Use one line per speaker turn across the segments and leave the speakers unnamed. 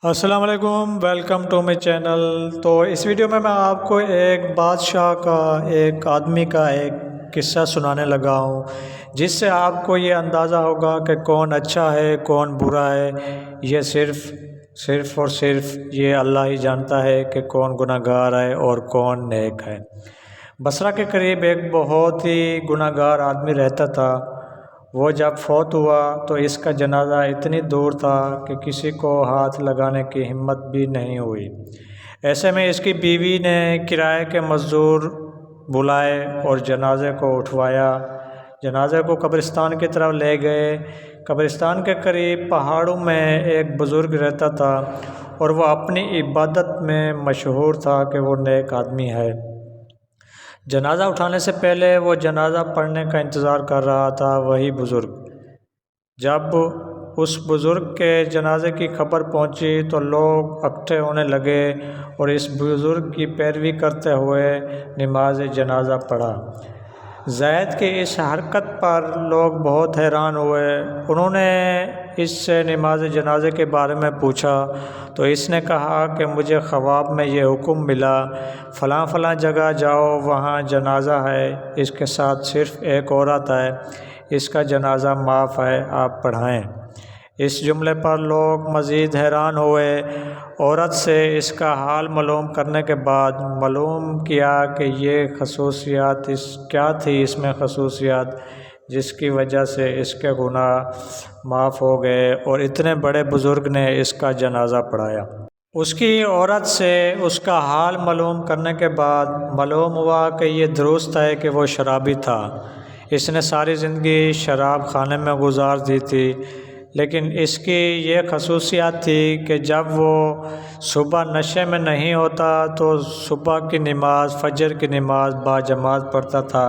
السلام علیکم، welcome to my channel. تو اس ویڈیو میں آپ کو ایک بادشاہ کا، ایک آدمی کا ایک قصہ سنانے لگا ہوں، جس سے آپ کو یہ اندازہ ہوگا کہ کون اچھا ہے کون برا ہے۔ یہ صرف اور صرف یہ اللہ ہی جانتا ہے کہ کون گناہ گار ہے اور کون نیک ہے۔ بصرہ کے قریب ایک بہت ہی گناہ گار آدمی رہتا تھا۔ وہ جب فوت ہوا تو اس کا جنازہ اتنی دور تھا کہ کسی کو ہاتھ لگانے کی ہمت بھی نہیں ہوئی۔ ایسے میں اس کی بیوی نے کرائے کے مزدور بلائے اور جنازے کو اٹھوایا۔ جنازے کو قبرستان کی طرف لے گئے۔ قبرستان کے قریب پہاڑوں میں ایک بزرگ رہتا تھا اور وہ اپنی عبادت میں مشہور تھا کہ وہ نیک آدمی ہے۔ جنازہ اٹھانے سے پہلے وہ جنازہ پڑھنے کا انتظار کر رہا تھا، وہی بزرگ۔ جب اس بزرگ کے جنازے کی خبر پہنچی تو لوگ اکٹھے ہونے لگے اور اس بزرگ کی پیروی کرتے ہوئے نماز جنازہ پڑھا۔ زید کی اس حرکت پر لوگ بہت حیران ہوئے۔ انہوں نے اس سے نماز جنازے کے بارے میں پوچھا تو اس نے کہا کہ مجھے خواب میں یہ حکم ملا، فلاں فلاں جگہ جاؤ، وہاں جنازہ ہے، اس کے ساتھ صرف ایک عورت ہے، اس کا جنازہ معاف ہے، آپ پڑھائیں۔ اس جملے پر لوگ مزید حیران ہوئے۔ عورت سے اس کا حال معلوم کرنے کے بعد معلوم کیا کہ یہ خصوصیات کیا تھی، اس میں خصوصیات جس کی وجہ سے اس کے گناہ معاف ہو گئے اور اتنے بڑے بزرگ نے اس کا جنازہ پڑھایا۔ اس کی عورت سے اس کا حال معلوم کرنے کے بعد معلوم ہوا کہ یہ درست ہے کہ وہ شرابی تھا۔ اس نے ساری زندگی شراب خانے میں گزار دی تھی، لیکن اس کی یہ خصوصیات تھی کہ جب وہ صبح نشے میں نہیں ہوتا تو صبح کی نماز، فجر کی نماز باجماعت پڑھتا تھا۔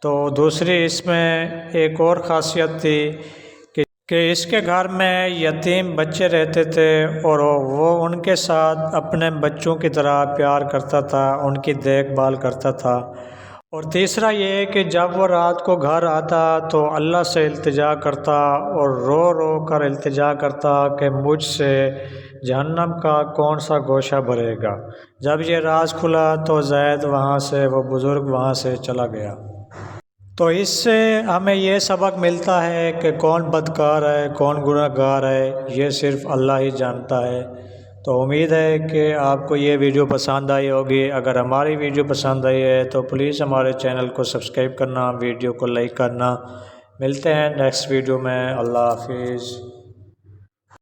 تو دوسری اس میں ایک اور خاصیت تھی کہ اس کے گھر میں یتیم بچے رہتے تھے اور وہ ان کے ساتھ اپنے بچوں کی طرح پیار کرتا تھا، ان کی دیکھ بھال کرتا تھا۔ اور تیسرا یہ کہ جب وہ رات کو گھر آتا تو اللہ سے التجا کرتا اور رو رو کر التجا کرتا کہ مجھ سے جہنم کا کون سا گوشہ بھرے گا۔ جب یہ راز کھلا تو زید وہ بزرگ وہاں سے چلا گیا۔ تو اس سے ہمیں یہ سبق ملتا ہے کہ کون بدکار ہے کون گناہ گار ہے، یہ صرف اللہ ہی جانتا ہے۔ تو امید ہے کہ آپ کو یہ ویڈیو پسند آئی ہوگی۔ اگر ہماری ویڈیو پسند آئی ہے تو پلیز ہمارے چینل کو سبسکرائب کرنا، ویڈیو کو لائک کرنا۔ ملتے ہیں نیکسٹ ویڈیو میں۔ اللہ حافظ۔